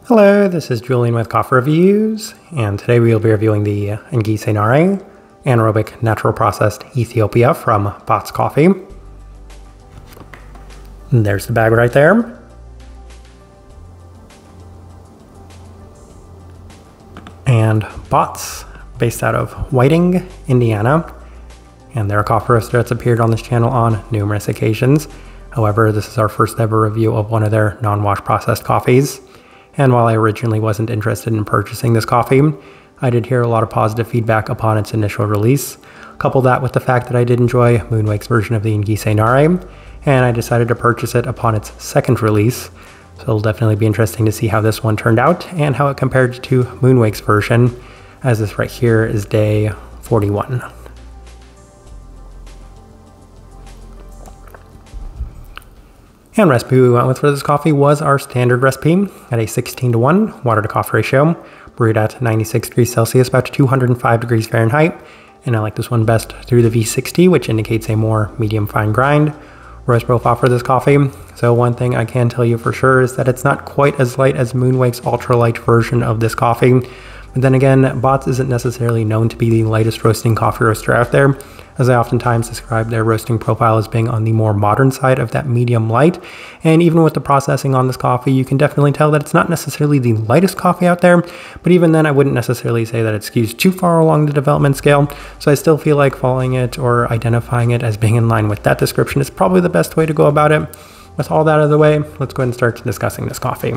Hello, this is Julian with Coffee Reviews, and today we will be reviewing the Nguisse Nare anaerobic natural processed Ethiopia from Botz Coffee. And there's the bag right there. And Botz, based out of Whiting, Indiana, and they're a coffee roaster that's appeared on this channel on numerous occasions. However, this is our first ever review of one of their non-wash processed coffees. And while I originally wasn't interested in purchasing this coffee, I did hear a lot of positive feedback upon its initial release. Couple that with the fact that I did enjoy Moonwake's version of the Nguisse Nare, and I decided to purchase it upon its second release. So it'll definitely be interesting to see how this one turned out and how it compared to Moonwake's version, as this right here is day 41. And recipe we went with for this coffee was our standard recipe at a 16:1 water to coffee ratio, brewed at 96 degrees Celsius, about 205 degrees Fahrenheit. And I like this one best through the V60, which indicates a more medium fine grind roast profile for this coffee. So one thing I can tell you for sure is that it's not quite as light as Moonwake's ultralight version of this coffee. But then again, Botz isn't necessarily known to be the lightest roasting coffee roaster out there, as I oftentimes describe their roasting profile as being on the more modern side of that medium light. And even with the processing on this coffee, you can definitely tell that it's not necessarily the lightest coffee out there, but even then I wouldn't necessarily say that it skews too far along the development scale. So I still feel like following it or identifying it as being in line with that description is probably the best way to go about it. With all that out of the way, let's go ahead and start discussing this coffee.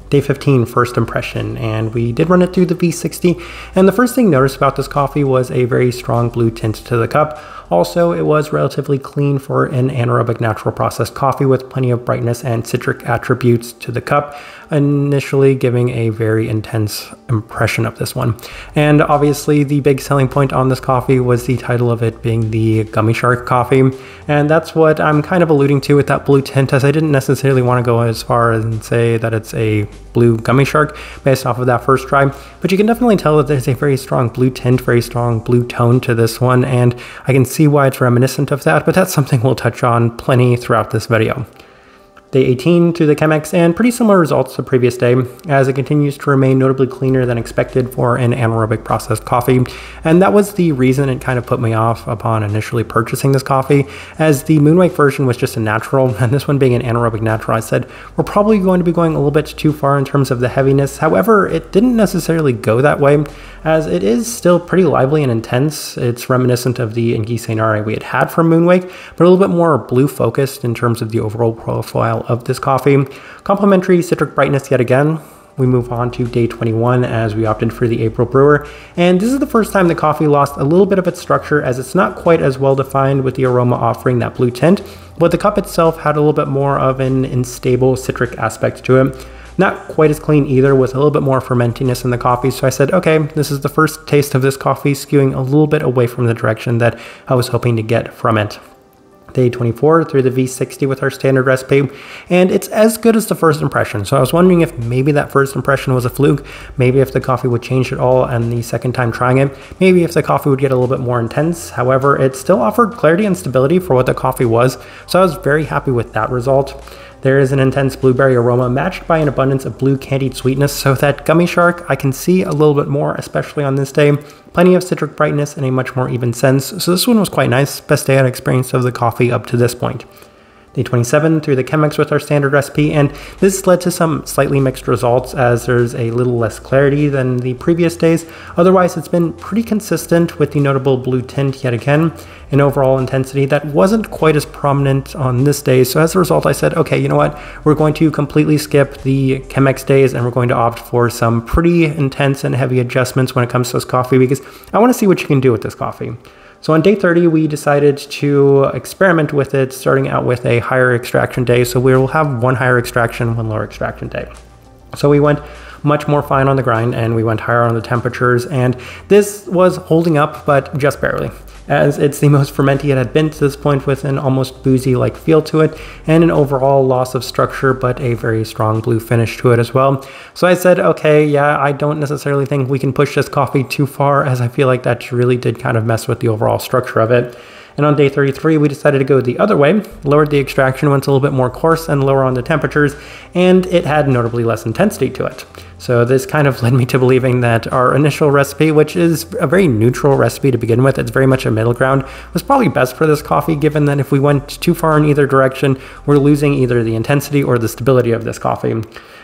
Day 15, first impression, and we did run it through the V60, and the first thing noticed about this coffee was a very strong blue tint to the cup. Also, it was relatively clean for an anaerobic natural processed coffee with plenty of brightness and citric attributes to the cup, initially giving a very intense impression of this one. And obviously the big selling point on this coffee was the title of it being the Gummy Shark coffee, and that's what I'm kind of alluding to with that blue tint, as I didn't necessarily want to go as far as say that it's a blue gummy shark based off of that first try, but you can definitely tell that there's a very strong blue tint, very strong blue tone to this one, and I can see why it's reminiscent of that, but that's something we'll touch on plenty throughout this video. Day 18 through the Chemex, and pretty similar results to the previous day, as it continues to remain notably cleaner than expected for an anaerobic processed coffee. And that was the reason it kind of put me off upon initially purchasing this coffee, as the Moonwake version was just a natural, and this one being an anaerobic natural, I said, we're probably going to be going a little bit too far in terms of the heaviness. However, it didn't necessarily go that way, as it is still pretty lively and intense. It's reminiscent of the Nguisse Nare we had from Moonwake, but a little bit more blue focused in terms of the overall profile of this coffee. Complementary citric brightness yet again. We move on to day 21 as we opted for the April brewer, and this is the first time the coffee lost a little bit of its structure, as it's not quite as well defined with the aroma offering that blue tint, but the cup itself had a little bit more of an unstable citric aspect to it. Not quite as clean either, with a little bit more fermentiness in the coffee, so I said, okay, this is the first taste of this coffee skewing a little bit away from the direction that I was hoping to get from it. Day 24 through the V60 with our standard recipe, and it's as good as the first impression. So I was wondering if maybe that first impression was a fluke, maybe if the coffee would change at all and the second time trying it, maybe if the coffee would get a little bit more intense. However, it still offered clarity and stability for what the coffee was, so I was very happy with that result. There is an intense blueberry aroma matched by an abundance of blue candied sweetness, so that Gummy Shark I can see a little bit more, especially on this day. Plenty of citric brightness and a much more even sense, so this one was quite nice. Best day I'd experienced of the coffee up to this point. Day 27 through the Chemex with our standard recipe, and this led to some slightly mixed results, as there's a little less clarity than the previous days. Otherwise, it's been pretty consistent with the notable blue tint yet again, an overall intensity that wasn't quite as prominent on this day. So as a result, I said, okay, you know what? We're going to completely skip the Chemex days, and we're going to opt for some pretty intense and heavy adjustments when it comes to this coffee, because I want to see what you can do with this coffee. So on day 30, we decided to experiment with it, starting out with a higher extraction day. So we will have one higher extraction, one lower extraction day. So we went much more fine on the grind, and we went higher on the temperatures, and this was holding up, but just barely, as it's the most fermenty it had been to this point, with an almost boozy-like feel to it, and an overall loss of structure, but a very strong blue finish to it as well. So I said, okay, yeah, I don't necessarily think we can push this coffee too far, as I feel like that really did kind of mess with the overall structure of it. And on day 33, we decided to go the other way, lowered the extraction, went a little bit more coarse and lower on the temperatures, and it had notably less intensity to it. So this kind of led me to believing that our initial recipe, which is a very neutral recipe to begin with, it's very much a middle ground, was probably best for this coffee, given that if we went too far in either direction, we're losing either the intensity or the stability of this coffee.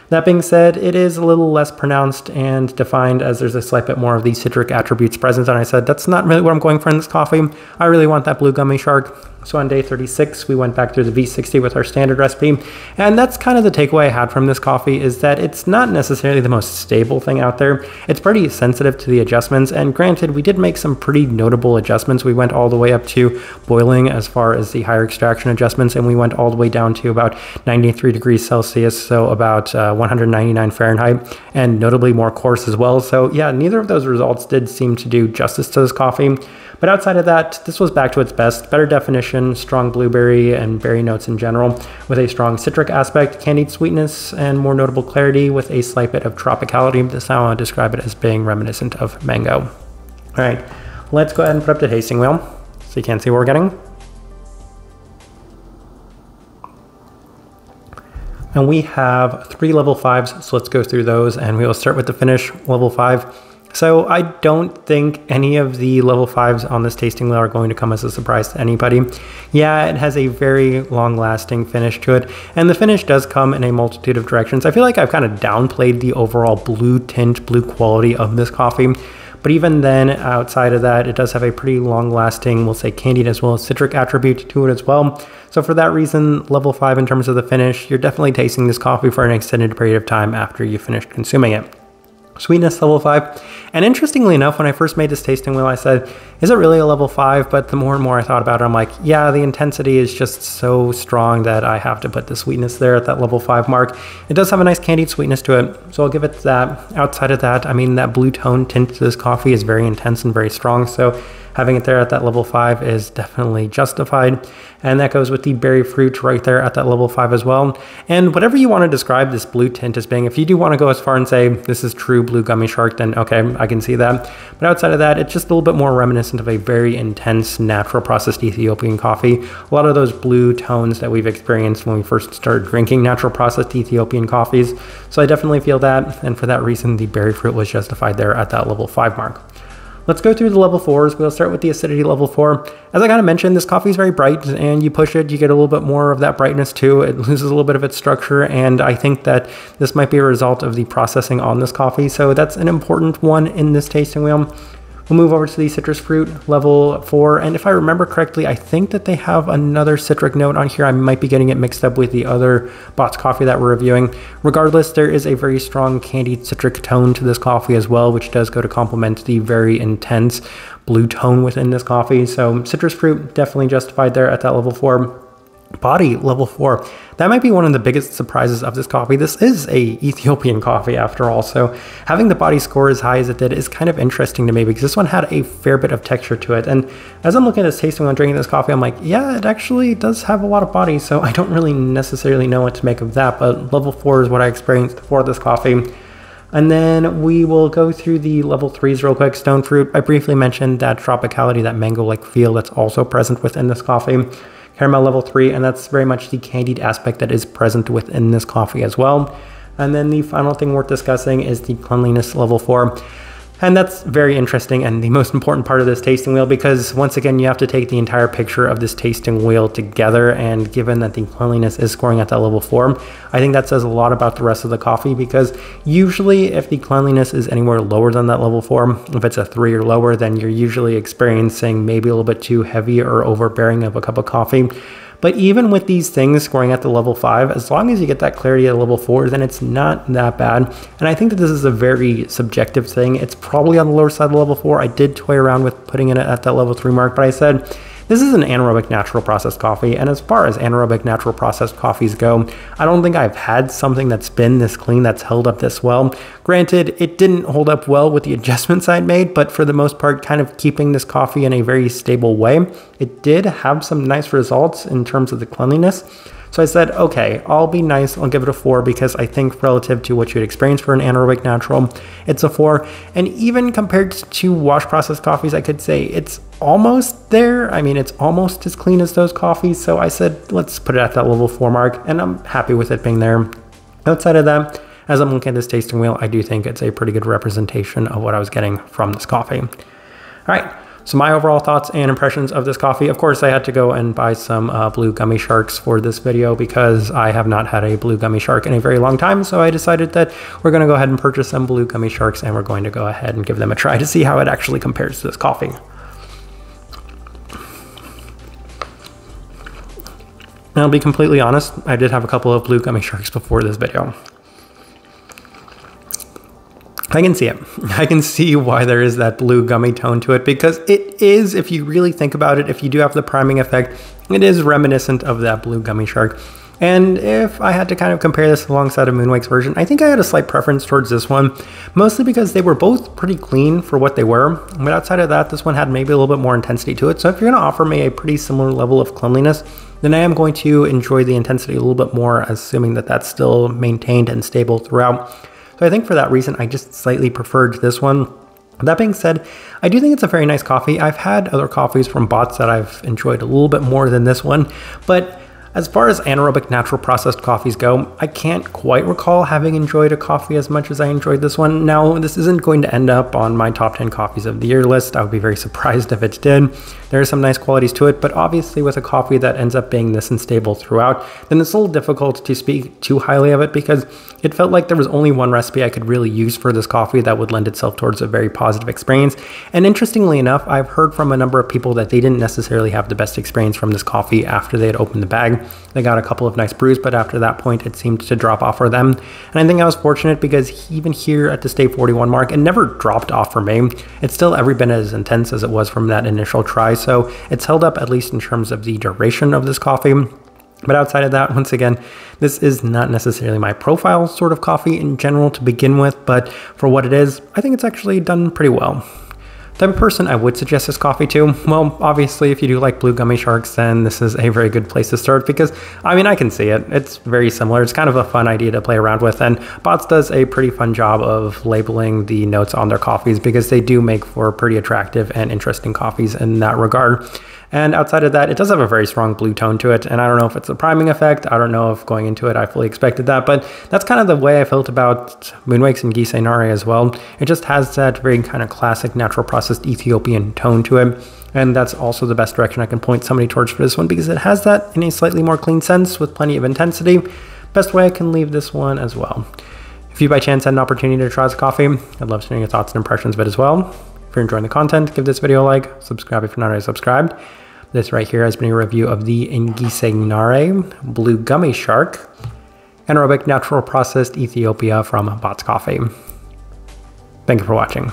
That being said, it is a little less pronounced and defined, as there's a slight bit more of these citric attributes present, and I said that's not really what I'm going for in this coffee. I really want that blue gummy shark. So on day 36, we went back through the V60 with our standard recipe, and that's kind of the takeaway I had from this coffee, is that it's not necessarily the most stable thing out there. It's pretty sensitive to the adjustments, and granted, we did make some pretty notable adjustments. We went all the way up to boiling as far as the higher extraction adjustments, and we went all the way down to about 93 degrees Celsius, so about 199 Fahrenheit, and notably more coarse as well. So yeah, neither of those results did seem to do justice to this coffee. But outside of that, this was back to its best. Better definition, strong blueberry and berry notes in general, with a strong citric aspect, candied sweetness, and more notable clarity with a slight bit of tropicality. This is how I describe it, as being reminiscent of mango. All right, let's go ahead and put up the tasting wheel so you can see what we're getting. And we have 3 level 5s, so let's go through those, and we will start with the finish, level 5. So I don't think any of the level 5s on this tasting wheel are going to come as a surprise to anybody. Yeah, it has a very long-lasting finish to it, and the finish does come in a multitude of directions. I feel like I've kind of downplayed the overall blue tint, blue quality of this coffee. But even then, outside of that, it does have a pretty long-lasting, we'll say candied as well as citric attribute to it as well. So for that reason, level 5 in terms of the finish, you're definitely tasting this coffee for an extended period of time after you finished consuming it. Sweetness level 5, and interestingly enough, when I first made this tasting wheel, I said, is it really a level 5? But the more and more I thought about it, I'm like, yeah, the intensity is just so strong that I have to put the sweetness there at that level 5 mark. It does have a nice candied sweetness to it, so I'll give it that. Outside of that, I mean, that blue tone tint to this coffee is very intense and very strong, so having it there at that level 5 is definitely justified. And that goes with the berry fruit right there at that level 5 as well. And whatever you want to describe this blue tint as being, if you do want to go as far and say this is true blue gummy shark, then okay, I can see that. But outside of that, it's just a little bit more reminiscent of a very intense natural processed Ethiopian coffee. A lot of those blue tones that we've experienced when we first started drinking natural processed Ethiopian coffees. So I definitely feel that, and for that reason, the berry fruit was justified there at that level 5 mark. Let's go through the level 4s. We'll start with the acidity level 4. As I kind of mentioned, this coffee is very bright, and you push it, you get a little bit more of that brightness too. It loses a little bit of its structure, and I think that this might be a result of the processing on this coffee. So that's an important one in this tasting wheel. We'll move over to the citrus fruit level 4, and if I remember correctly, I think that they have another citric note on here. I might be getting it mixed up with the other Botz coffee that we're reviewing. Regardless, there is a very strong candied citric tone to this coffee as well, which does go to complement the very intense blue tone within this coffee. So citrus fruit definitely justified there at that level 4. Body level 4. That might be one of the biggest surprises of this coffee. This is a Ethiopian coffee after all, so having the body score as high as it did is kind of interesting to me, because this one had a fair bit of texture to it. And as I'm looking at this tasting while I'm drinking this coffee, I'm like, yeah, it actually does have a lot of body, so I don't really necessarily know what to make of that, but level 4 is what I experienced for this coffee. And then we will go through the level 3s real quick. Stone fruit, I briefly mentioned that tropicality, that mango-like feel that's also present within this coffee. Caramel level 3, and that's very much the candied aspect that is present within this coffee as well. And then the final thing worth discussing is the cleanliness level 4. And that's very interesting and the most important part of this tasting wheel, because once again, you have to take the entire picture of this tasting wheel together. And given that the cleanliness is scoring at that level 4, I think that says a lot about the rest of the coffee, because usually if the cleanliness is anywhere lower than that level 4, if it's a 3 or lower, then you're usually experiencing maybe a little bit too heavy or overbearing of a cup of coffee. But even with these things scoring at the level 5, as long as you get that clarity at level 4, then it's not that bad. And I think that this is a very subjective thing. It's probably on the lower side of level 4. I did toy around with putting it at that level 3 mark, but I said, this is an anaerobic natural processed coffee, and as far as anaerobic natural processed coffees go, I don't think I've had something that's been this clean, that's held up this well. Granted, it didn't hold up well with the adjustments I'd made, but for the most part, kind of keeping this coffee in a very stable way. It did have some nice results in terms of the cleanliness. So I said, okay, I'll be nice. I'll give it a 4 because I think relative to what you'd experience for an anaerobic natural, it's a 4. And even compared to wash processed coffees, I could say it's almost there. I mean, it's almost as clean as those coffees. So I said, let's put it at that level 4 mark, and I'm happy with it being there. Outside of that, as I'm looking at this tasting wheel, I do think it's a pretty good representation of what I was getting from this coffee. All right. So my overall thoughts and impressions of this coffee. Of course, I had to go and buy some blue gummy sharks for this video because I have not had a blue gummy shark in a very long time. So I decided that we're going to go ahead and purchase some blue gummy sharks, and we're going to go ahead and give them a try to see how it actually compares to this coffee. And I'll be completely honest, I did have a couple of blue gummy sharks before this video. I can see it. I can see why there is that blue gummy tone to it, because it is, if you really think about it, if you do have the priming effect, it is reminiscent of that blue gummy shark. And if I had to kind of compare this alongside a Moonwake's version, I think I had a slight preference towards this one, mostly because they were both pretty clean for what they were. But outside of that, this one had maybe a little bit more intensity to it. So if you're going to offer me a pretty similar level of cleanliness, then I am going to enjoy the intensity a little bit more, assuming that that's still maintained and stable throughout. So I think for that reason, I just slightly preferred this one. That being said, I do think it's a very nice coffee. I've had other coffees from Botz that I've enjoyed a little bit more than this one, but as far as anaerobic natural processed coffees go, I can't quite recall having enjoyed a coffee as much as I enjoyed this one. Now, this isn't going to end up on my top 10 coffees of the year list. I would be very surprised if it did. There are some nice qualities to it, but obviously with a coffee that ends up being this unstable throughout, then it's a little difficult to speak too highly of it because it felt like there was only one recipe I could really use for this coffee that would lend itself towards a very positive experience. And interestingly enough, I've heard from a number of people that they didn't necessarily have the best experience from this coffee after they had opened the bag. They got a couple of nice brews, but after that point, it seemed to drop off for them. And I think I was fortunate because even here at the Stay 41 mark, it never dropped off for me. It's still every bit as intense as it was from that initial try. So it's held up at least in terms of the duration of this coffee. But outside of that, once again, this is not necessarily my profile sort of coffee in general to begin with, but for what it is, I think it's actually done pretty well. The type of person I would suggest this coffee to, well, obviously if you do like blue gummy sharks, then this is a very good place to start because, I mean, I can see it. It's very similar. It's kind of a fun idea to play around with, and Botz does a pretty fun job of labeling the notes on their coffees because they do make for pretty attractive and interesting coffees in that regard. And outside of that, it does have a very strong blue tone to it. And I don't know if it's a priming effect. I don't know if going into it, I fully expected that. But that's kind of the way I felt about Moonwake's and Nguisse Nare as well. It just has that very kind of classic natural processed Ethiopian tone to it. And that's also the best direction I can point somebody towards for this one because it has that in a slightly more clean sense with plenty of intensity. Best way I can leave this one as well. If you by chance had an opportunity to try this coffee, I'd love to hear your thoughts and impressions of it as well. If you're enjoying the content, give this video a like, subscribe if you're not already subscribed. This right here has been a review of the Nguisse Nare Blue Gummy Shark Anaerobic Natural Processed Ethiopia from Botz Coffee. Thank you for watching.